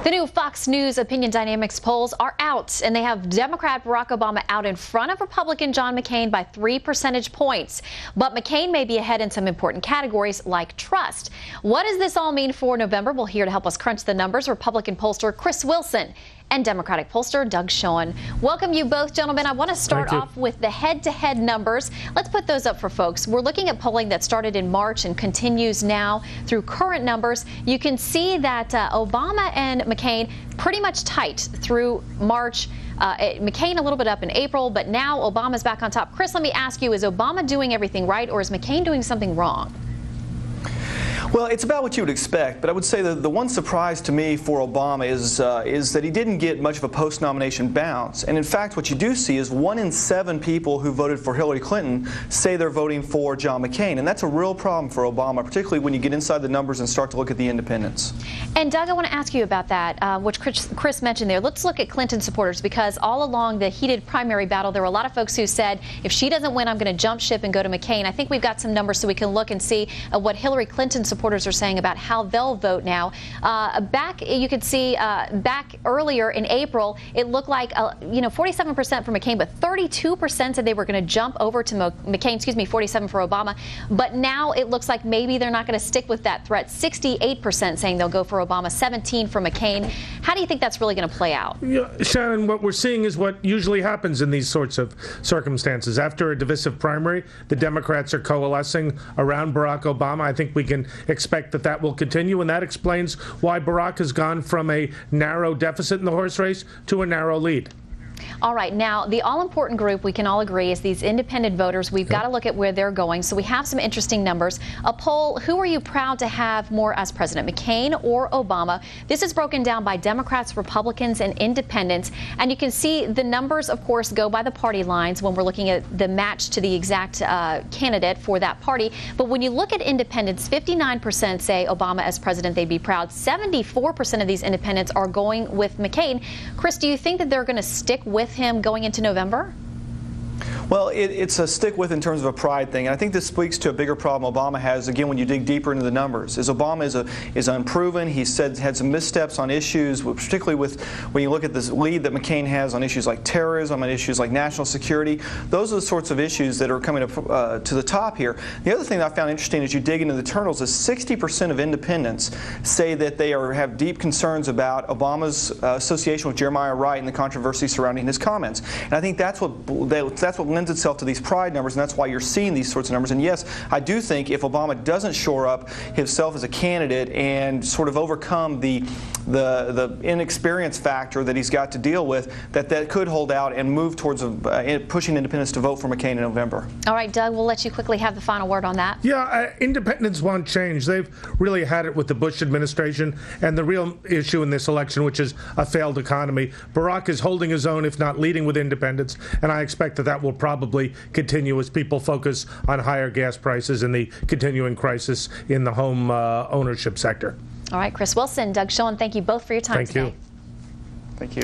The new Fox News Opinion Dynamics polls are out, and they have Democrat Barack Obama out in front of Republican John McCain by 3 percentage points. But McCain may be ahead in some important categories like trust. What does this all mean for November? Well, here to help us crunch the numbers, Republican pollster Chris Wilson and Democratic pollster Doug Schoen. Welcome you both, gentlemen. I want to start off with the head-to-head numbers. Let's put those up for folks. We're looking at polling that started in March and continues now through current numbers. You can see that Obama and McCain pretty much tight through March. McCain a little bit up in April, but now Obama's back on top. Chris, let me ask you, is Obama doing everything right, or is McCain doing something wrong? Well, it's about what you would expect, but I would say that the one surprise to me for Obama is that he didn't get much of a post-nomination bounce. And in fact, what you do see is 1 in 7 people who voted for Hillary Clinton say they're voting for John McCain. And that's a real problem for Obama, particularly when you get inside the numbers and start to look at the independents. And Doug, I want to ask you about that, which Chris mentioned there. Let's look at Clinton supporters, because all along the heated primary battle, there were a lot of folks who said, if she doesn't win, I'm going to jump ship and go to McCain. I think we've got some numbers so we can look and see what Hillary Clinton supporters are saying about how they'll vote now. You could see back earlier in April, it looked like 47% for McCain, but 32% said they were going to jump over to McCain. 47% for Obama. But now it looks like maybe they're not going to stick with that threat. 68% saying they'll go for Obama, 17% for McCain. How do you think that's really going to play out? Yeah, Shannon, what we're seeing is what usually happens in these sorts of circumstances. After a divisive primary, the Democrats are coalescing around Barack Obama. I think we can expect that will continue, and that explains why Barack has gone from a narrow deficit in the horse race to a narrow lead. All right. Now, the all-important group, we can all agree, is these independent voters. We've got to look at where they're going. So we have some interesting numbers. A poll, who are you proud to have more as president, McCain or Obama? This is broken down by Democrats, Republicans, and independents. And you can see the numbers, of course, go by the party lines when we're looking at the match to the exact candidate for that party. But when you look at independents, 59% say Obama as president, they'd be proud. 74% of these independents are going with McCain. Chris, do you think that they're going to stick with him going into November? Well, it's a stick with in terms of a pride thing, and I think this speaks to a bigger problem Obama has. Again, when you dig deeper into the numbers, is Obama is unproven. He had some missteps on issues, particularly with when you look at this lead that McCain has on issues like terrorism, on issues like national security. Those are the sorts of issues that are coming up to the top here. The other thing that I found interesting as you dig into the internals is 60% of independents say that they have deep concerns about Obama's association with Jeremiah Wright and the controversy surrounding his comments. And I think that's what lends itself to these pride numbers, and that's why you're seeing these sorts of numbers. And yes, I do think if Obama doesn't shore up himself as a candidate and sort of overcome the inexperience factor that he's got to deal with, that could hold out and move towards pushing independents to vote for McCain in November. All right, Doug, we'll let you quickly have the final word on that. Yeah, independents want change. They've really had it with the Bush administration and the real issue in this election, which is a failed economy. Barack is holding his own, if not leading, with independents, and I expect that will probably continue as people focus on higher gas prices and the continuing crisis in the home ownership sector. All right, Chris Wilson, Doug Schoen, thank you both for your time today. Thank you.